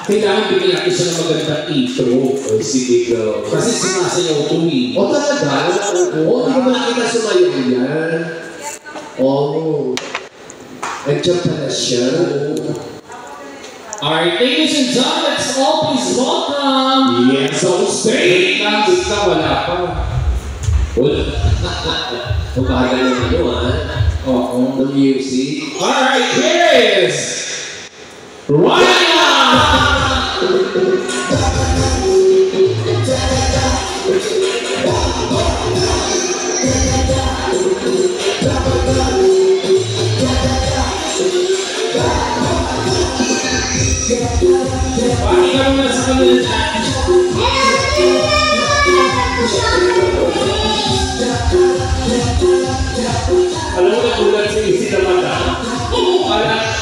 Kailangan bigyan natin siya ng magandang intro. O, sige ko. Kasi sumasayaw ko eh. O, talaga? Oo, hindi ko nakita sumayaw yan. Oo. Nandiyan pala siya. Alright, ladies and gentlemen, let's all please welcome. Yes, so stay. Basta wala pa. Umaga naman yun, ha? Oo, the music. Alright, here is Ryan! Bakit ka muna sa kanila? Alam mo na tulad sa isi naman na.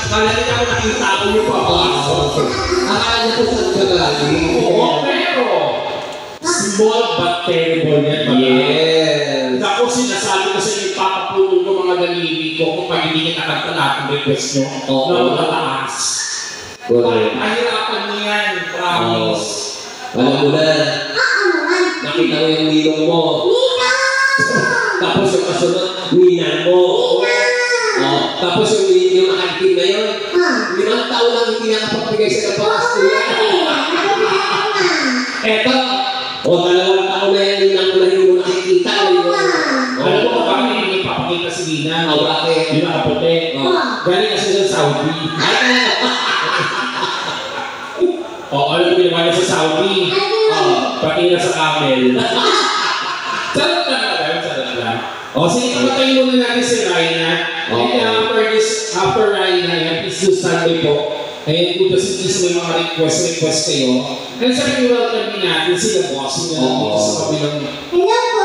Kala nila ako nakita ko niyo pa ako. Akala niyo po saan ka galing? Oo, pero small but terrible yan. Yes. Ako sinasabi ko sa inyo, papapulong ko mga dalili ko kung pag hindi niya nakagtala kung request nyo na matataas. Mahirapan niyo yan, promise. Alam mo na, nakita mo yung ninong mo. Tapos yung kasunod, ninang mo. Tapos yung nakaitin na yun, 5 taon lang hindi nakapagbigay sa kapastulan. Eto, 2 taon na yan, ninang mo na hindi mo nakikita. Alam mo kung bakit hindi papakita si Nina? Bakit? Yung nakaputi. Galing kasi sa Saudi. Alam mo ginawa sa Saudi. Pati na sa camel. Sarap lang. Sige, kapatayin muna natin si Ryan. And after Ryan, please do Sunday po. And kung kasi may mga request kayo. And sa welcome din natin sila boss. Sila dito sa kabilang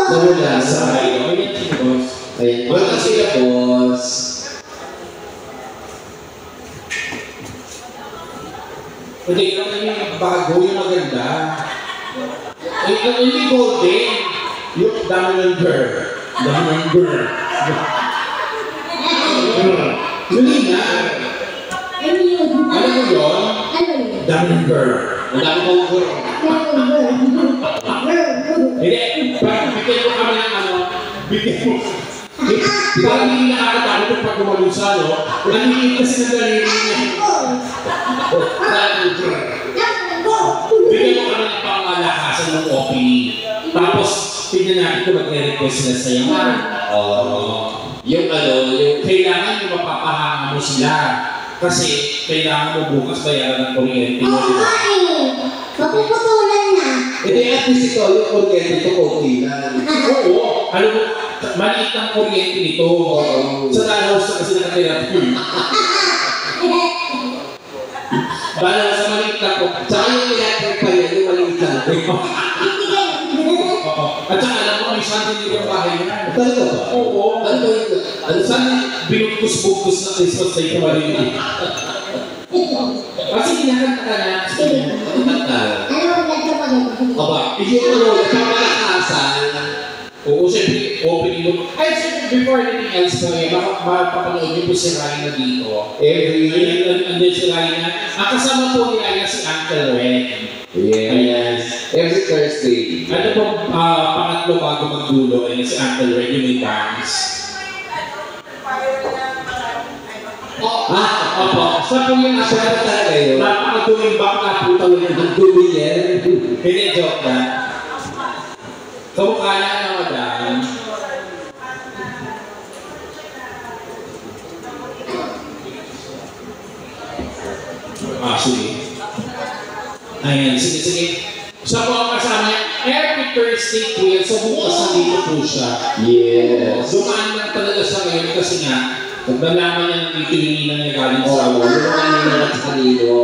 nawala sa Ryan. Ayan sila boss. Welcome sila boss. Hindi, yung bago, yung maganda. Hindi golden. Yung Damander. Yun na. Ano mo yun? Damander. Ang dami kong girl. Hindi, bigyan mo kami ng bigyan mo. Parang hindi nakakatakot yung pag gumalusa, no? Naniliit kasi ng daliri niya. Bigyan mo kami ng pangalakasan ng opening. Tapos, tignan natin kung mag-request sila sa'yo. Yung kailangan yung mapapahanga mo sila. Kasi, kailangan mo bukas bayaran ng kuryente mo. Mapuputulan na. Hindi, at least ito, yung kuryente ito, okay lang. Oo. Alam mo, maliit ang kuryente nito. Sa Dalhouse na kasi nakatira. Bala sa maliit lang ko. Saka yung electric pa yan, yung maliit lang. At saka alam mo, may sandin yung bahay na. Talaga ba? Oo. Ano ba yun? Ano saan binugkus-bugkus na Christmas sa ito maliit? Kasi kinakanta ka na. Ano kanta? Aba, yung nagpapalakasan. Oo, siyempre, opening mo. Ay, siyempre, before anything else po, mapapanood niyo po si Ryan dito. Andun si Ryan. Ang kasama po ni Ryan si Uncle Ren. Yes. Every Thursday. Ano po, pangatlo bago magdulo, si Uncle Ren, yung may dance. Opo. Sa po yung Asya talaga yun. napakaduming baka po talaga. Ang dumi yan. Hindi, joke na. Kamukha na ng madam. Sige. Ayan, sige. Sa po ang kasama niya, every Thursday po yan. So bukas nandito po siya. Yes. Dumaan lang talaga sa ngayon kasi nga, nagdalaman niya ng itilinan niya galing sa Oo, yung kanina at kanino.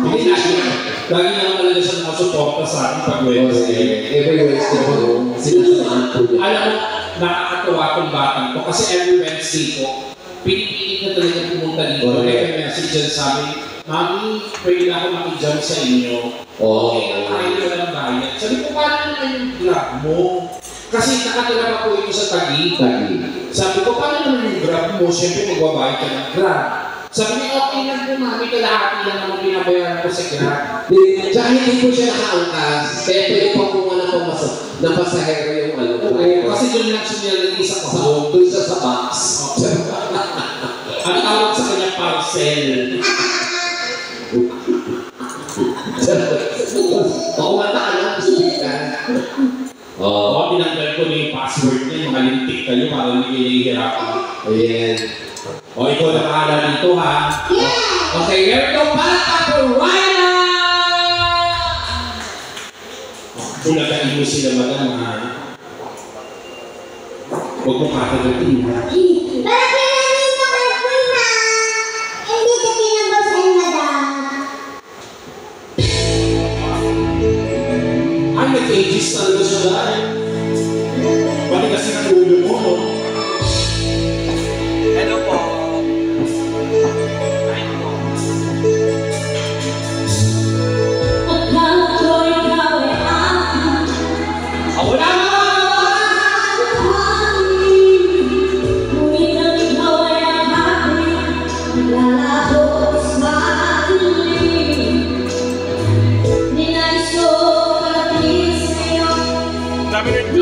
Hindi lagi naman talaga siya nakasuporta sa akin pag Wednesday. Every Wednesday po, sinasamahan po niya. Alam mo, nakakatawa itong batang ko kasi every Wednesday po, pinipilit na talaga pumunta dito. Kaya may message dyan sabi, Mami, pwede na ako makijam sa inyo. Okay, nakain ko lang bayad. Sabi ko, paano naman yung grab mo? Kasi nakatira pa po ito sa Taguig. Taguig. Sabi ko, paano naman yung grab mo? Siyempre, magbabayad ka ng grab. Sabi niya, okay lang po mami, kalahati lang naman binabayaran ko sa Grab. Tsaka hindi po siya nakaangkas. Kaya pwede pa kung ano pa ng pasahero yung ano. Kasi doon lang siya nilalagay sa Sa kahon. doon siya sa box. Ang tawag sa kanya parcel. Kumanta ka lang, speak ka. Oo, tinanggal ko na yung password niya, makalintik kayo para hindi kayo nahihirapan. Ayan. O, ikaw na bahala dito ha. Okay, here we go. Para po, Rhina! Bulagain mo sila madam ha. Huwag mo kakagatin ha. Ay, nag-ages talaga siya dahil. Pati kasi ng ulo mo, no? Hello po. Wala na! Sabi rin ko.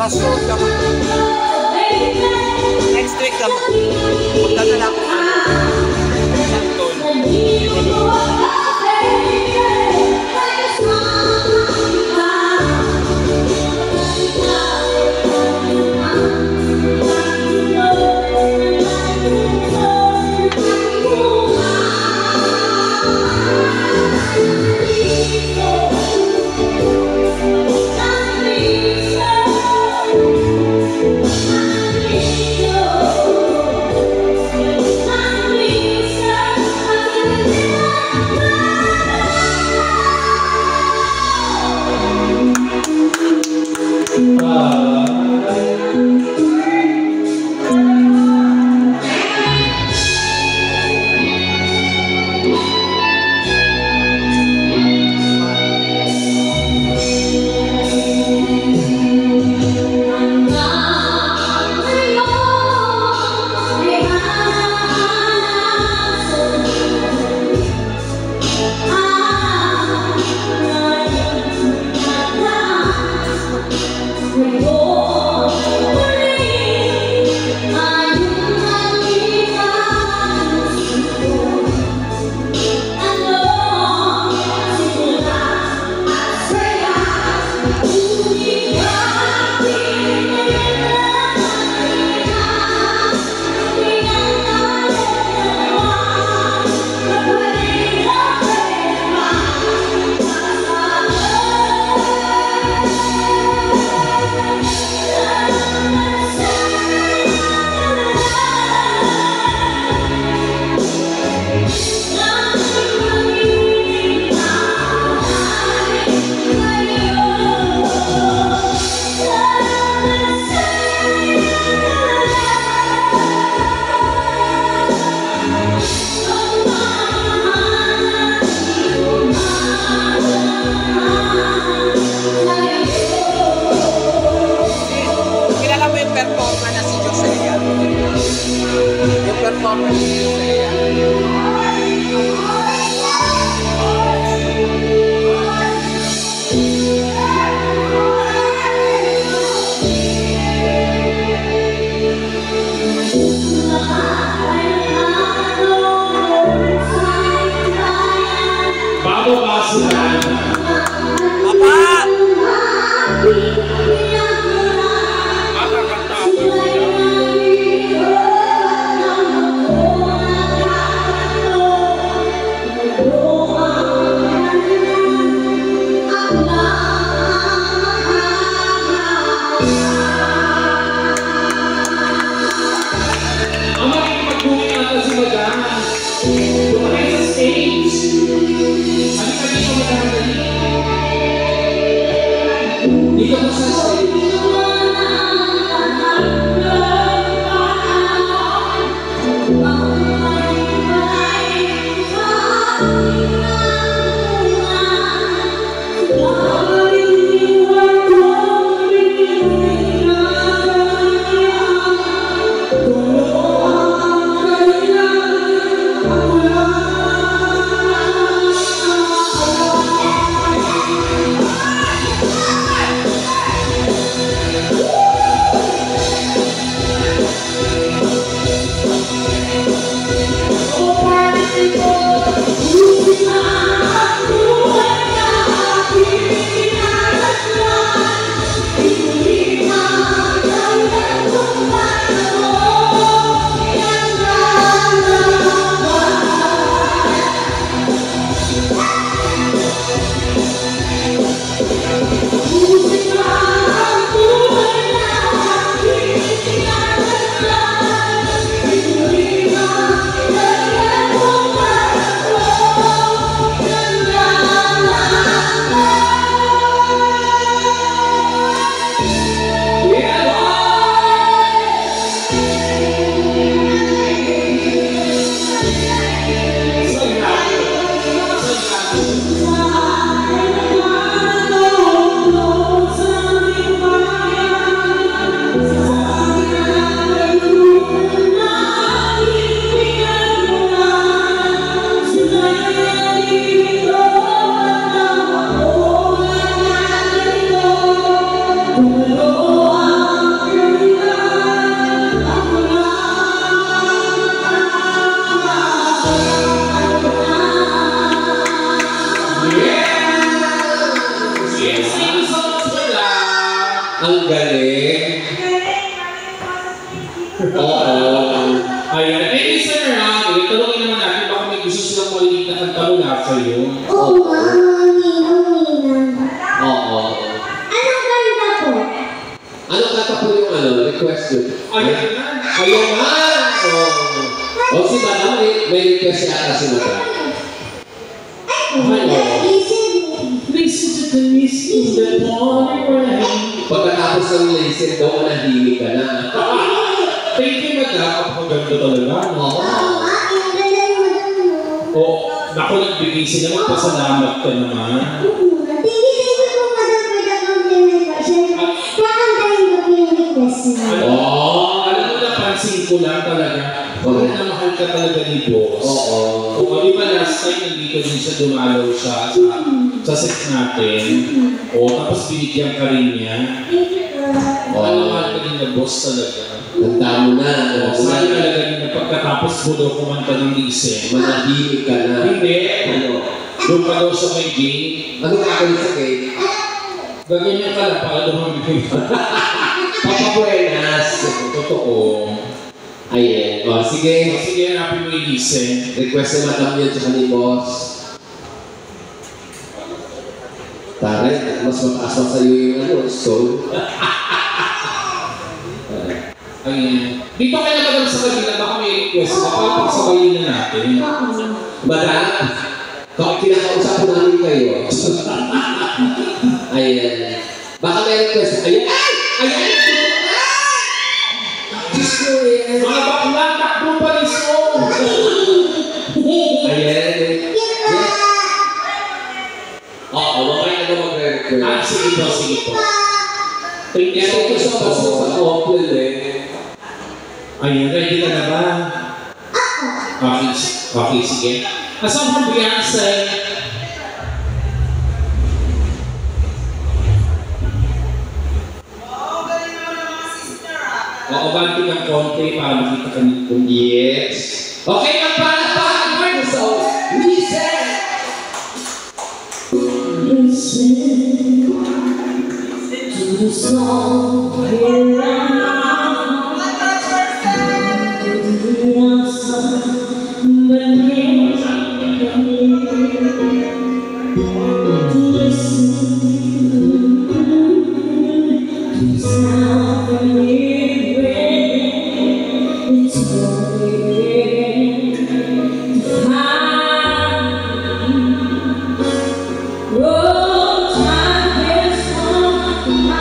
Susunod ka mo. Next week ka mo. Punta na lang ako. Santol. Dito ka sa stage. Ang galing. Oo. Ayan. Eh, Sir Ram, tanongin naman natin baka may gusto silang malinig na kanta mula sa'yo. Oo nga, Nina. Oo. Anong kanta po? Anong kanta po yung request yun? Ayan na. Ayan na! O si Madam, may request yata si Madam. Listen to the music that morning rain. Pagkatapos ng listen, daw manahimik ka na. Thank you, Madam. Kapaganda talaga. Oo. Ang galing mo daw mo. Oh, naku, nagbigay sila. Magpasalamat ka naman. Tingin ko Madam for the compliment ko. Siyempre, kakantahin ko po yung request mo. Alam mo, napansin ko lang talaga. Mahal na mahal ka talaga ni Boss. Oo. O, di ba last time nandito din siya, dumalaw siya sa set natin. O, tapos binigyan ka rin niya. Mahal ka din na Boss talaga. Handa mo na. Mahal talaga din na pagkatapos mo daw kumanta ng listen. Manahimik ka na. Hindi. Ano? Doon ka daw sa may game. Ano gagawin sa cake? Gaganyan ka lang para dumamigay ka. Papabuenas. Totoo. Ayan. O, sige. Sige, hanapin mo yung listen. Request ni Madam yun tsaka ni Boss. Taray, mas mataas pa sa'yo yung stone. Ayan. Dito kayo na Madam sa kabila, baka may request. Baka pagsabayin na natin. Madam, kinakausap po namin kayo. Ayan. Baka may request. Ayan! Ay! Ayan! Diyos ko yan! Mga bakla, takbo pa rin so! Ayan. Yes. Oo, mamaya na mag-request. Sige po, sige po. Thank you Kaya ito sa paso sa couple Ayan, ready ka na ba? Okay, okay, sige. Asan mo Beyonce? Oo, banti ng konti para makita ka nito. Yes. Okay, magpalakpakan mo yung sa listen! Listen to the song here and now. Oh, time is on.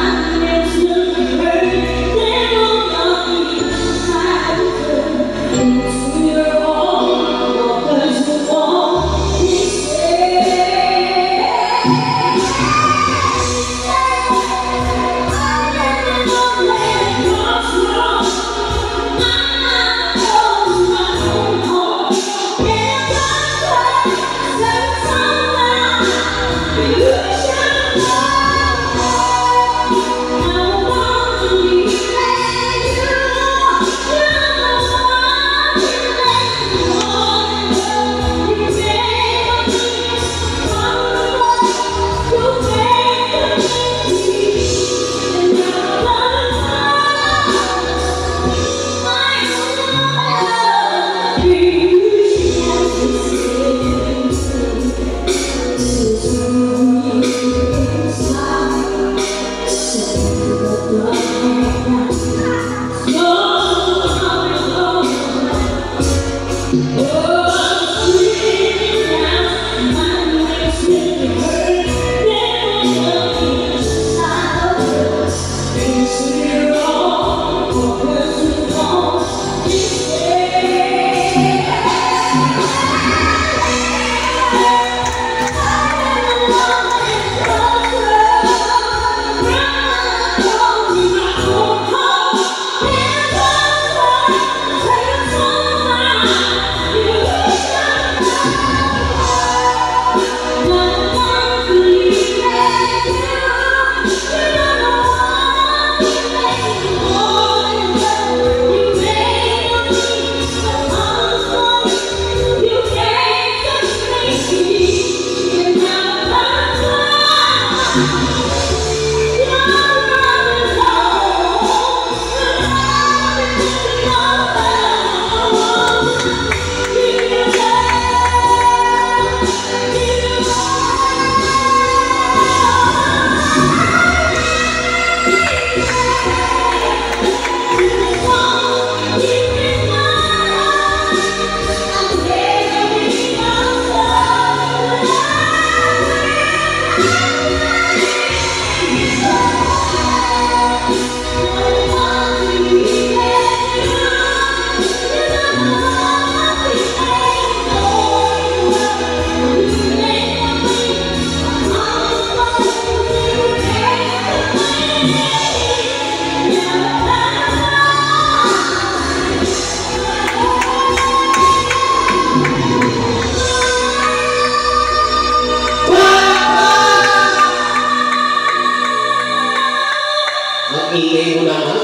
Ingay mo naman.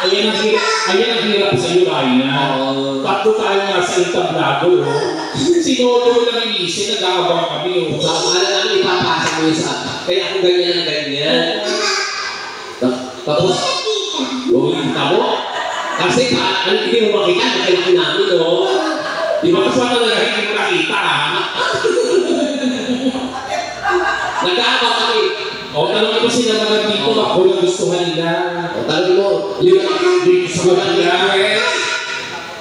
Ayan ang hirap sa iyo, Ryan. Tatlo tayo nga sa entablado. Sinolo lang inisip, nag-aabang kami. Alam namin, ipapasa mo yun sa... Kaya ako ganyan ang ganyan. Tapos... Kita mo? Kasi hindi mo makita, nakilaki namin, no? Di ba kasi wala na hindi mo nakita, ha? Nag-aabang kami. O, tanong ko sila naman dito, ako lang gustuhan nila. O, tanong mo, yun ang dito sa mga nila.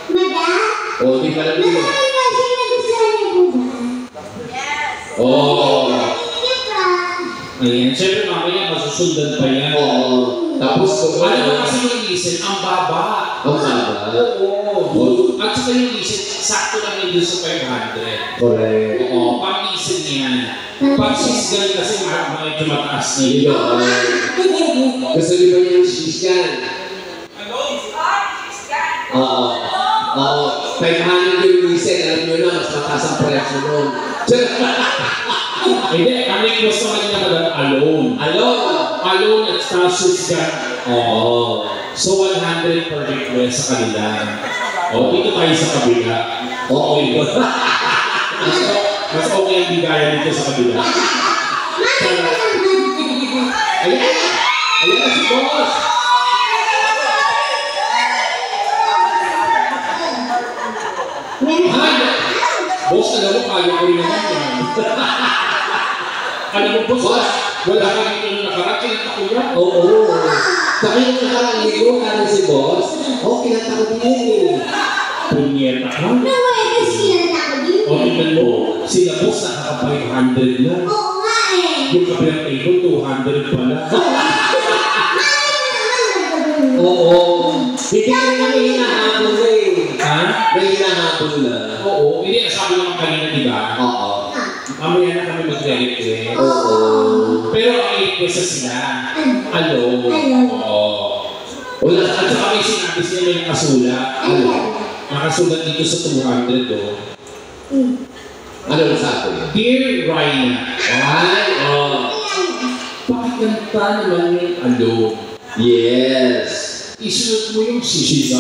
Madam? O, di ka lang dito. Madam, kasi nagustuhan niyo po ba? O. Ayan, syempre mamaya masusundan pa yan. Oo. Tapos, Alam mo kasi yung listen, ang baba. Ang baba? Oo. At saka yung listen, sakto lang yun sa 500. Correct. Oo, pang-listen niyan. Pag-sisgan kasi medyo mataas niya. Gusto niyo ba niya yung sisgan? Oo. Oo. 500 yung listen, alam niyo na, mas mataas ang presyo nun. Hindi, kami gusto naman alone. Alone at saka sisgan. Oo. So 100 per request sa kanila. O, dito tayo sa kabila. Oo, ito. Mas okay ang bigayan dito sa kabila. Ayan! Ayan na si Boss! Ay! Boss, alam mo, kaya ko rin naman yan. Alam mo, Boss, wala ka dito nung nakarating at ako yan. Oo. Saka yung nakarang ligo, kaya si Boss, kinanta ko din. Punyeta ka? Naway, kasi kinanta ko din. O, tingnan mo, sila Boss nakaka-500 na. Oo nga eh. Yung kabilang table, 200 pala. Oo. Hindi ka rin namin hinahabol eh. Ha? May hinahabol na. Oo. Hindi, sabi naman kanina, di ba? Oo. Mamaya na kami mag-request. Oo. Pero ang request sa sila, alone. Oo. Wala, at saka may sinabi sila may nakasulat. Nakasulat dito sa 200, oh. Ano na sabi? Dear Ryan. Ay, pakikanta naman yung alone. Yes. Isunod mo yung sisisa.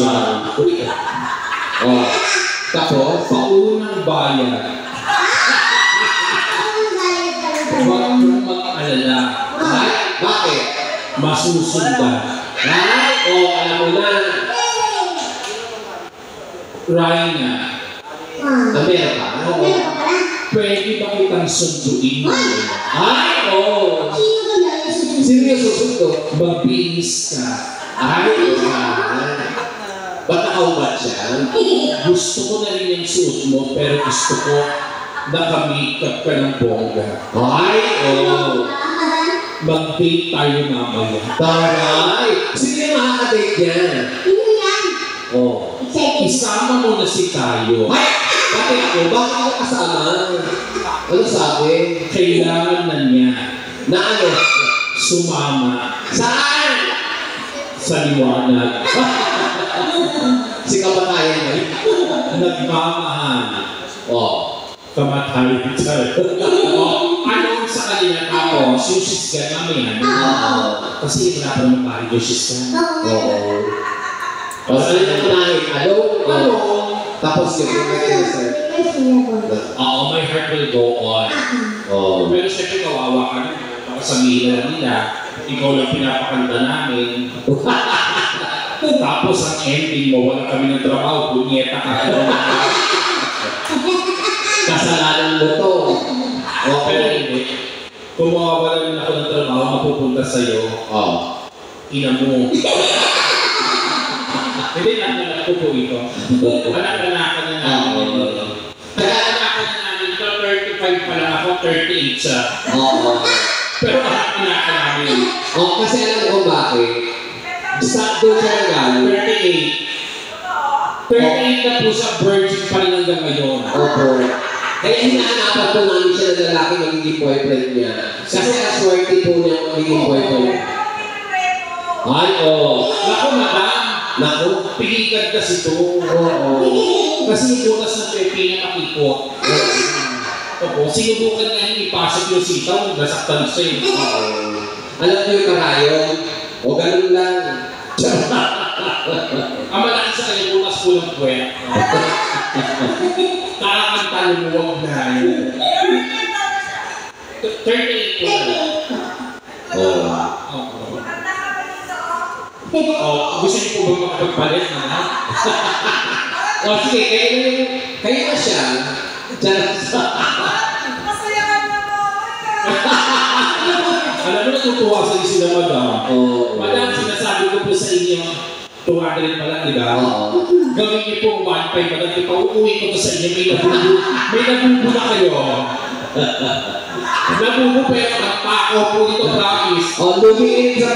Oh. Tapos, Paunang bayan. Huwag kang mag-alala. ay, bakit? Masusundan. Ay, alam mo na. Rhina, Meron ka? pwede ba kitang sunduin mo? Ay, Sino yung susundo? Mabilis ka. Ay, ba't nakaubad siya? Gusto ko na rin yung suot mo, pero gusto ko naka-makeup ka ng bongga. Ay, Mag-date tayo mamaya. Taray! Sige, makakadate yan. Isama mo na si Tayo. Ay! Bakit ako? Bakit ako kasama? Ano sabi? Kailangan na niya Na ano? sumama Saan? sa liwanag. Si Kabatayan ba yun? Nagmamahal. Kamatayan tayo. Ano sa kanila tapos, yung sisgan namin. Kasi wala pa naman pari yung sisgan. Ano yung unahin? Ano? Tapos yung sir. Oo, my heart will go on. Pero syempre kawawa ka na. Baka sabihin na nila, ikaw lang pinapakanta namin. Tapos ang ending mo, wala kami ng trabaho, punyeta ka. Kasalanan mo to. Pero hindi. Kung mawawalan ako ng trabaho, mapupunta sa'yo, ina mo. Hindi na ko po ito. Anak-anakan na namin. Anak-anakan na namin ito, 35 pa lang ako, 38 siya. Pero anak-anakan namin. Kasi alam ko bakit. Sakto siya lang. 38. 38 na po siya, virgin pa rin hanggang ngayon. Kaya hinahanapan po namin siya ng lalaki magiging boyfriend niya. Kasi aswerte po niya magiging boyfriend. Ay, Naku, madam. Naku. Pilikan kasi ito. Kasi yung butas ng pepe niya makipot. Sinubukan nga yung ipasok yung sitaw, nasaktan siya. Alam niyo yung karayon? Ganun lang. Ang malaki sa kanya butas po ng puwet. Kakakanta lumuwag na yun. 38 po na. Gusto niyo po ba makapagpalit na? Sige, kayo na siya. Alam mo, natutuwa sa inyo sila, madam. Madam, sinasabi ko po sa inyo, 200 pa lang, di ba? Gawin niyo po 1.5, madam. Pauuwi ko to sa inyo, may nabubo na kayo. Nabubo pero nagpako po ito, promise. Lumiin sa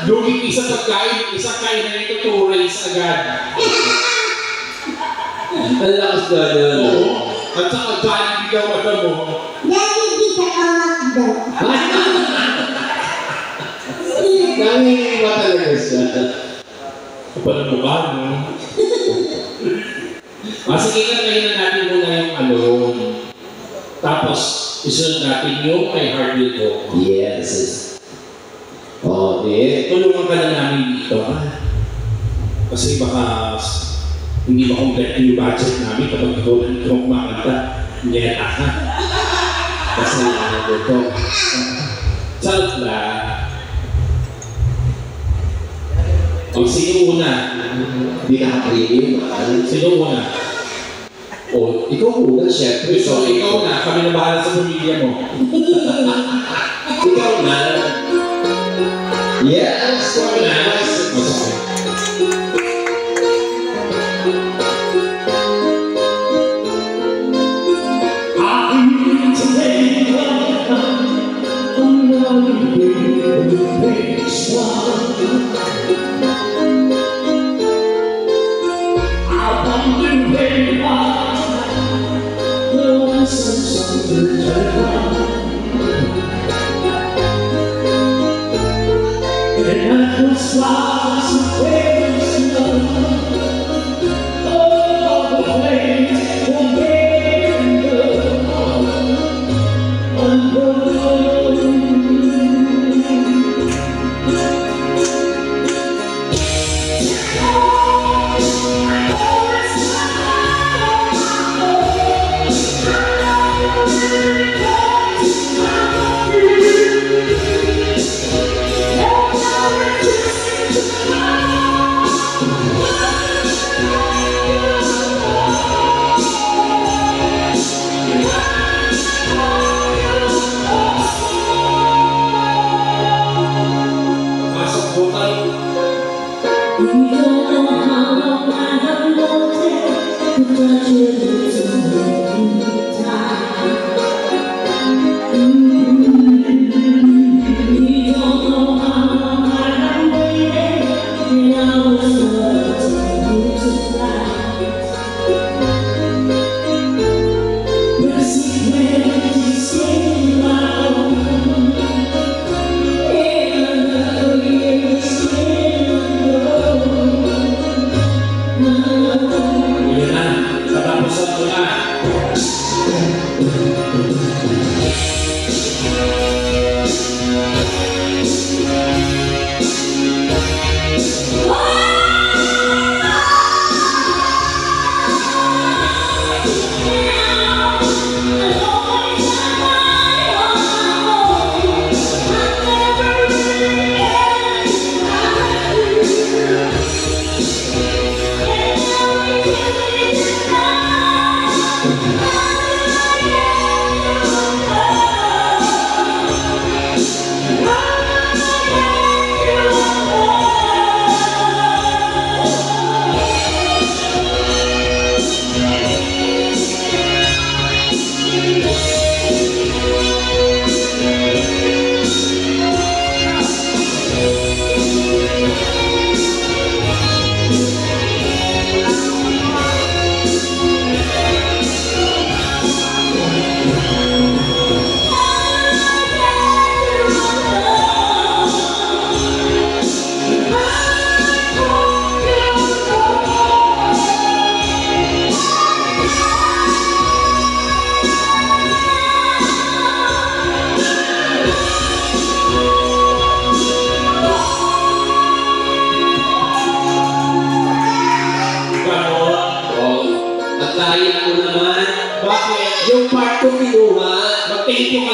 Lumit isa pagkain, isang kain na ito, 2 rice agad. Ang lakas na yan. At saka dahil bigaw ka mo. Nangingiwa talaga siya. Kapal ang mukha, no? Sige nga, kayo na natin muna yung alone. Tapos, isunod natin yung My Heart Will Go On. Yes. Tulungan ka na namin dito. Kasi baka hindi makomplete yung budget namin kapag ikaw na ito kumakanta. Nyeta ka. Kasi ito. Charot ba? Sino una? Hindi naka-premium. Sino una? Ikaw una, syempre. So, ikaw na. Kami na bahala sa pamilya mo. Ikaw na. Yes, Ikaw na.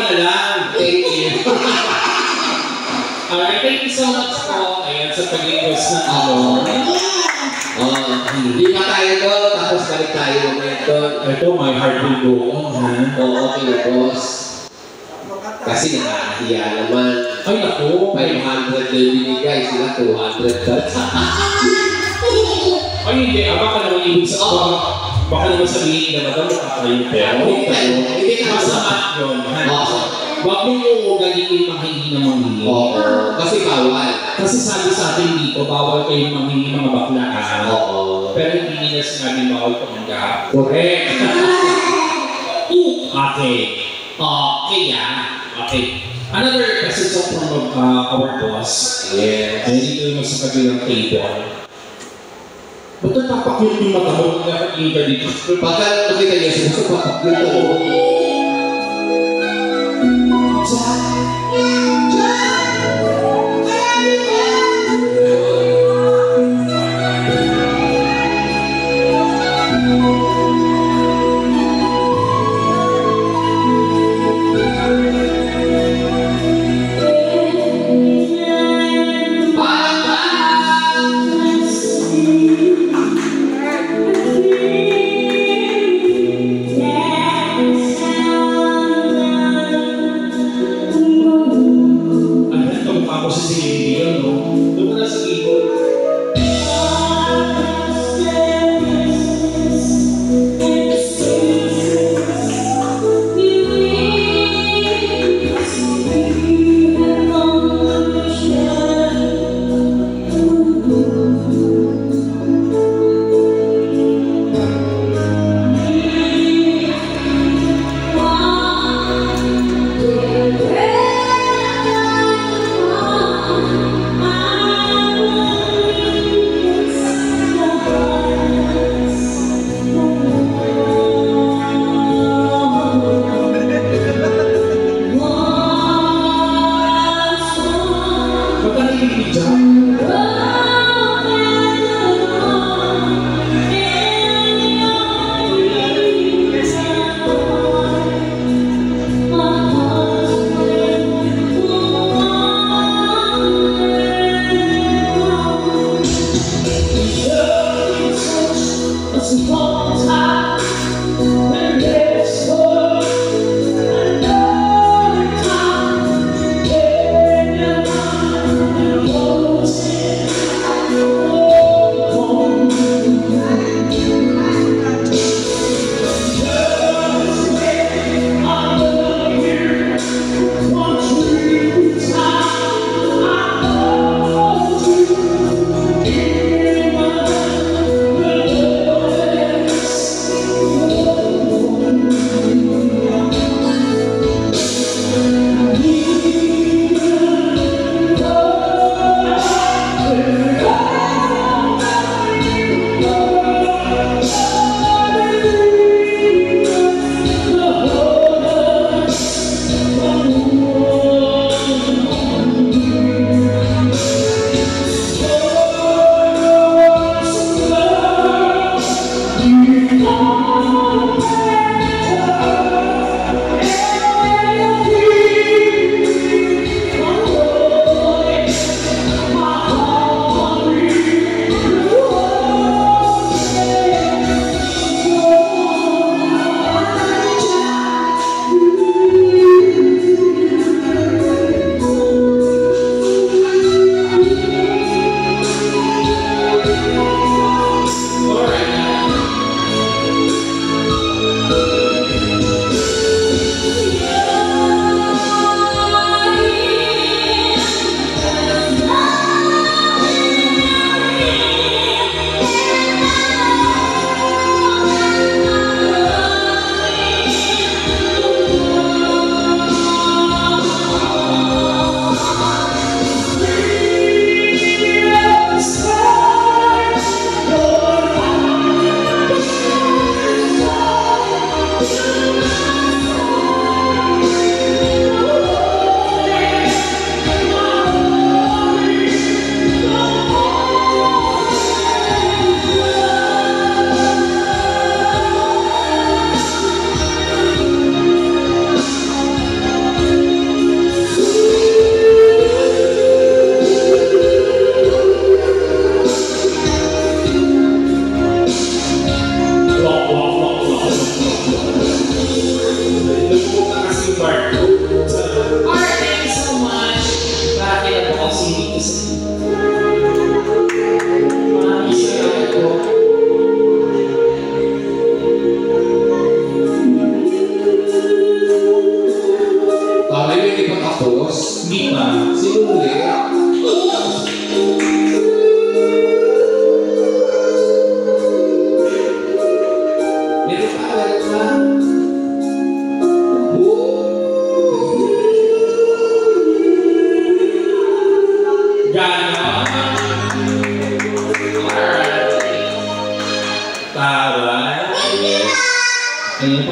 na lang. Thank you. Alright, thank you so much po. Ayan, sa pag-request na ako. Hindi pa tayo doon, tapos balik tayo mamaya doon. Ito, my heart will go on, ha? Okay na, boss. Kasi nakakahiya naman. Ay, ako. 500 na binigay, sila 200 ka. Ay, hindi. Baka naman ibig sa... Baka naman sabihin na madam, nakakayo pero. Hindi ka Masama yun, ha? Huwag mong uugaliin manghingi ng manghingi. Oo, kasi bawal. Kasi sabi sa atin dito, bawal kayong manghingi mga bakla. Oo. Pero hindi nila sinabi bawal tumanggap. Correct. Okay. Kaya, okay. Another message from our boss. Yes. Ay, dito yung sa kabilang table. Ba't natapakyut yung mata mo? Nakakiling ka dito. Pagka nakita niya, sumasapak dito. Thank you.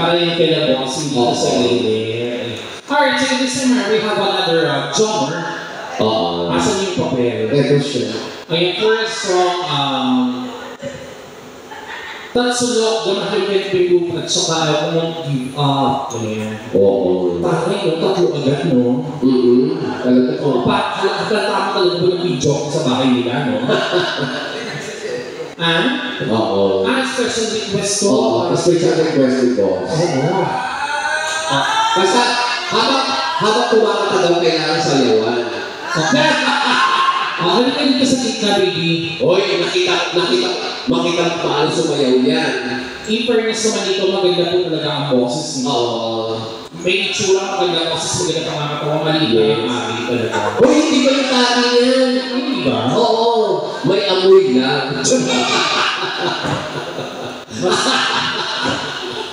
para yung kailan boss, hindi ko sa gilid. Alright, so this time we have another genre. Oo. Asan yung papel? Ito siya. Ang first song, Tatsulok, ganahin ko yung pinupo at saka ayaw ko mong give up. Ayan. Oo. Takay, no? Tatlo agad, no? Talaga ko. Tama talaga po yung video ko sa bahay nila, no? Oo. Special request ko. Oo. Special request ko. Oo. Basta, habang kumakata daw kailangan sayawan. Halika ka dito sa gitna, baby. Hoy, makita mo paano sumayaw yan. In fairness naman dito, maganda po talaga ang boses niyo. Oo. May itsura, maganda boses, maganda pangakatawa, maliit na yung abi talaga. Hoy, hindi ba yung tati yan? Hindi ba? Oo. May amoy lang.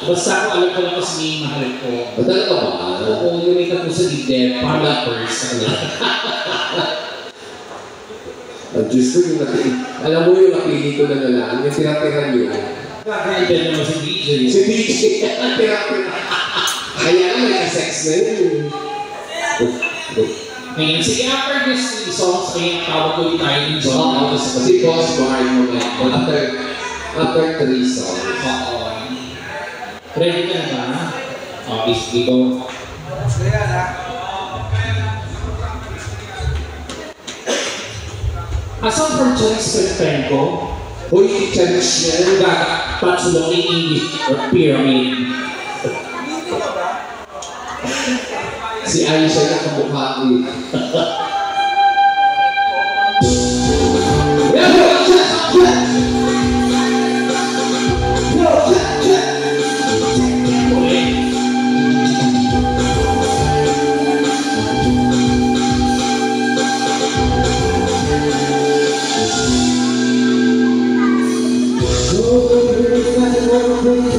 Basta ako alam ko lang kasi may mahal ko. Talaga ba? Oo, yung may ko sa dibdib, para first. Ang Diyos ko yung alam mo yung napili ko na lang, yung tira-tira niyo. Kakailan naman si DJ. Si DJ, tira-tira. Kaya naman naka-sex na yun. Ngayon, sige, after this songs, ay tawag ko yung tayo yung song. Oo, si Boss Bar yung after 3 songs. Oo. Ready ka na ba? Okay, sige ko. A song from Chance Perpenko. Hoy, challenge niya. Yung Tatsulok in English or pyramid. Si Aisha na kamukha ni. Thank you.